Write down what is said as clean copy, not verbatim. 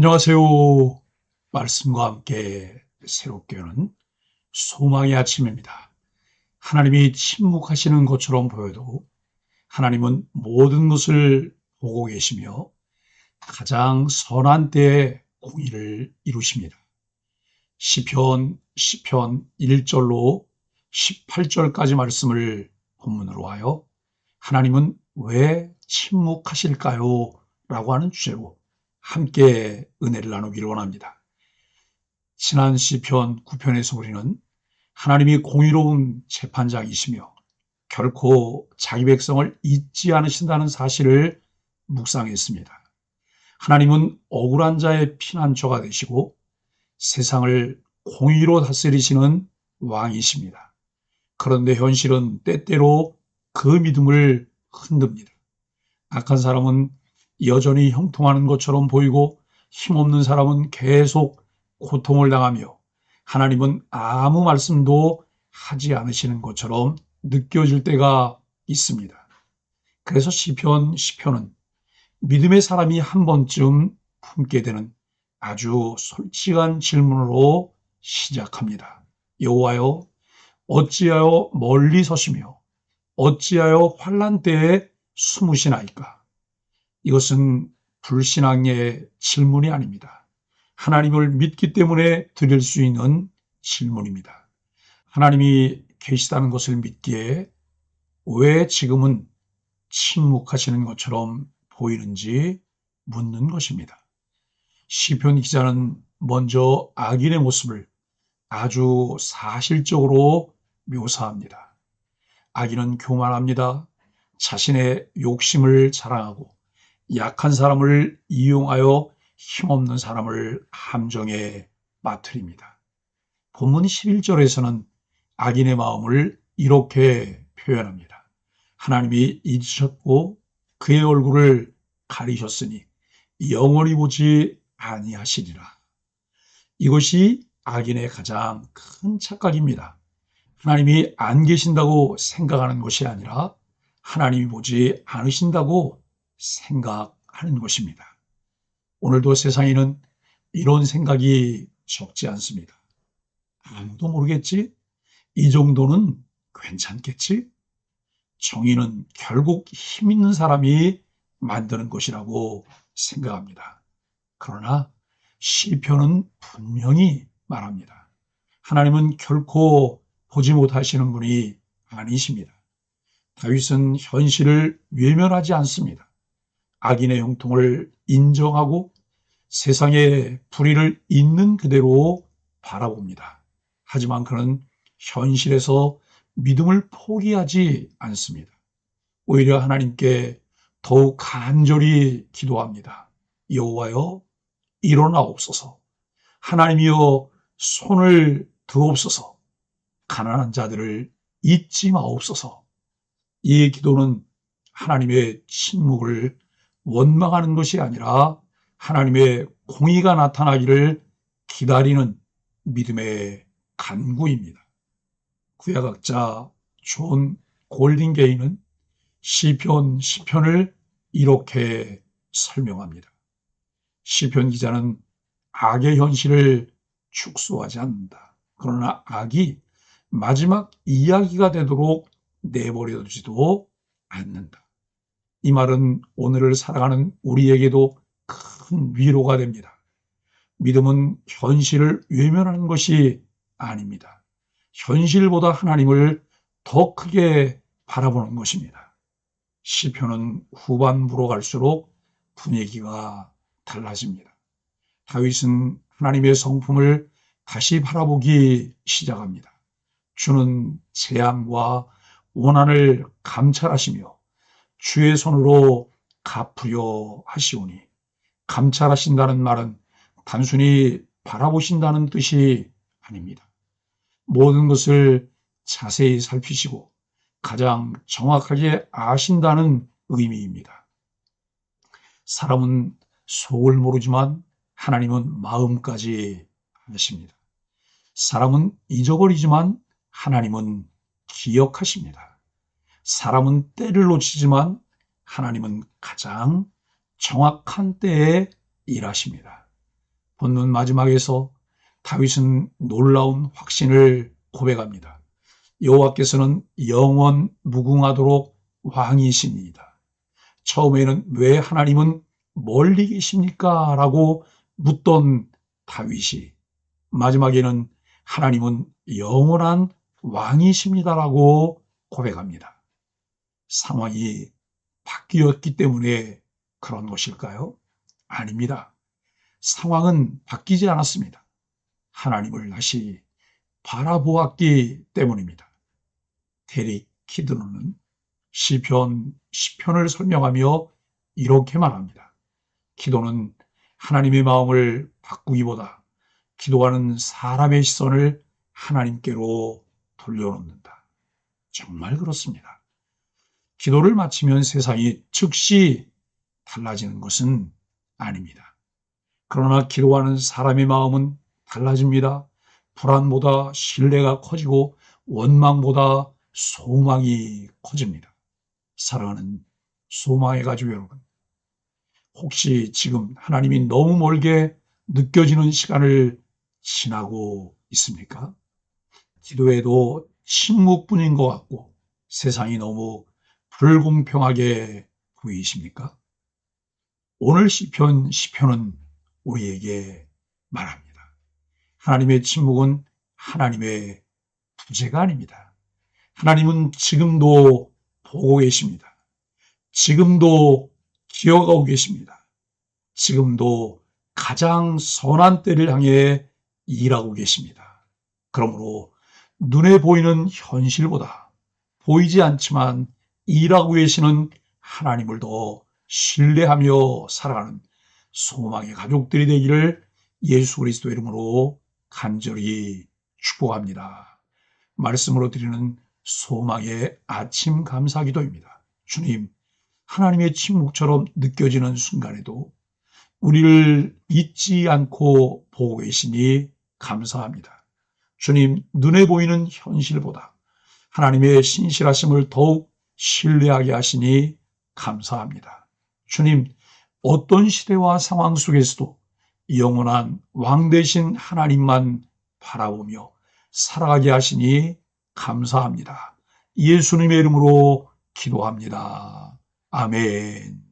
안녕하세요. 말씀과 함께 새롭게 여는 소망의 아침입니다. 하나님이 침묵하시는 것처럼 보여도 하나님은 모든 것을 보고 계시며 가장 선한 때에 공의를 이루십니다. 시편 1절로 18절까지 말씀을 본문으로 하여 하나님은 왜 침묵하실까요? 라고 하는 주제로 함께 은혜를 나누기를 원합니다. 지난 시편 9편에서 우리는 하나님이 공의로운 재판장이시며 결코 자기 백성을 잊지 않으신다는 사실을 묵상했습니다. 하나님은 억울한 자의 피난처가 되시고 세상을 공의로 다스리시는 왕이십니다. 그런데 현실은 때때로 그 믿음을 흔듭니다. 악한 사람은 여전히 형통하는 것처럼 보이고 힘없는 사람은 계속 고통을 당하며 하나님은 아무 말씀도 하지 않으시는 것처럼 느껴질 때가 있습니다. 그래서 시편은 믿음의 사람이 한 번쯤 품게 되는 아주 솔직한 질문으로 시작합니다. 여호와여, 어찌하여 멀리 서시며 어찌하여 환난 때에 숨으시나이까? 이것은 불신앙의 질문이 아닙니다. 하나님을 믿기 때문에 드릴 수 있는 질문입니다. 하나님이 계시다는 것을 믿기에 왜 지금은 침묵하시는 것처럼 보이는지 묻는 것입니다. 시편 기자는 먼저 악인의 모습을 아주 사실적으로 묘사합니다. 악인은 교만합니다. 자신의 욕심을 자랑하고 약한 사람을 이용하여 힘없는 사람을 함정에 빠뜨립니다. 본문 11절에서는 악인의 마음을 이렇게 표현합니다. 하나님이 잊으셨고 그의 얼굴을 가리셨으니 영원히 보지 아니하시리라. 이것이 악인의 가장 큰 착각입니다. 하나님이 안 계신다고 생각하는 것이 아니라 하나님이 보지 않으신다고 생각하는 것입니다. 오늘도 세상에는 이런 생각이 적지 않습니다. 아무도 모르겠지? 이 정도는 괜찮겠지? 정의는 결국 힘 있는 사람이 만드는 것이라고 생각합니다. 그러나 시편은 분명히 말합니다. 하나님은 결코 보지 못하시는 분이 아니십니다. 다윗은 현실을 외면하지 않습니다. 악인의 형통을 인정하고 세상의 불의를 있는 그대로 바라봅니다. 하지만 그는 현실에서 믿음을 포기하지 않습니다. 오히려 하나님께 더욱 간절히 기도합니다. 여호와여, 일어나옵소서. 하나님이여, 손을 드옵소서. 가난한 자들을 잊지 마옵소서. 이 기도는 하나님의 침묵을 원망하는 것이 아니라 하나님의 공의가 나타나기를 기다리는 믿음의 간구입니다. 구약학자 존 골딩게이는 시편을 이렇게 설명합니다. 시편 기자는 악의 현실을 축소하지 않는다. 그러나 악이 마지막 이야기가 되도록 내버려두지도 않는다. 이 말은 오늘을 살아가는 우리에게도 큰 위로가 됩니다. 믿음은 현실을 외면하는 것이 아닙니다. 현실보다 하나님을 더 크게 바라보는 것입니다. 시편은 후반부로 갈수록 분위기가 달라집니다. 다윗은 하나님의 성품을 다시 바라보기 시작합니다. 주는 재앙과 원한을 감찰하시며 주의 손으로 갚으려 하시오니, 감찰하신다는 말은 단순히 바라보신다는 뜻이 아닙니다. 모든 것을 자세히 살피시고 가장 정확하게 아신다는 의미입니다. 사람은 속을 모르지만 하나님은 마음까지 아십니다. 사람은 잊어버리지만 하나님은 기억하십니다. 사람은 때를 놓치지만 하나님은 가장 정확한 때에 일하십니다. 본문 마지막에서 다윗은 놀라운 확신을 고백합니다. 여호와께서는 영원 무궁하도록 왕이십니다. 처음에는 왜 하나님은 멀리 계십니까? 라고 묻던 다윗이 마지막에는 하나님은 영원한 왕이십니다라고 고백합니다. 상황이 바뀌었기 때문에 그런 것일까요? 아닙니다. 상황은 바뀌지 않았습니다. 하나님을 다시 바라보았기 때문입니다. 데릭 키드노는 시편 10편을 설명하며 이렇게 말합니다. 기도는 하나님의 마음을 바꾸기보다 기도하는 사람의 시선을 하나님께로 돌려놓는다. 정말 그렇습니다. 기도를 마치면 세상이 즉시 달라지는 것은 아닙니다. 그러나 기도하는 사람의 마음은 달라집니다. 불안보다 신뢰가 커지고 원망보다 소망이 커집니다. 사랑하는 소망의 가족 여러분, 혹시 지금 하나님이 너무 멀게 느껴지는 시간을 지나고 있습니까? 기도에도 침묵뿐인 것 같고 세상이 너무 불공평하게 보이십니까? 오늘 시편은 우리에게 말합니다. 하나님의 침묵은 하나님의 부재가 아닙니다. 하나님은 지금도 보고 계십니다. 지금도 기억하고 계십니다. 지금도 가장 선한 때를 향해 일하고 계십니다. 그러므로 눈에 보이는 현실보다 보이지 않지만 일하고 계시는 하나님을 더 신뢰하며 살아가는 소망의 가족들이 되기를 예수 그리스도의 이름으로 간절히 축복합니다. 말씀으로 드리는 소망의 아침 감사 기도입니다. 주님, 하나님의 침묵처럼 느껴지는 순간에도 우리를 잊지 않고 보고 계시니 감사합니다. 주님, 눈에 보이는 현실보다 하나님의 신실하심을 더욱 신뢰하게 하시니 감사합니다. 주님, 어떤 시대와 상황 속에서도 영원한 왕 되신 하나님만 바라보며 살아가게 하시니 감사합니다. 예수님의 이름으로 기도합니다. 아멘.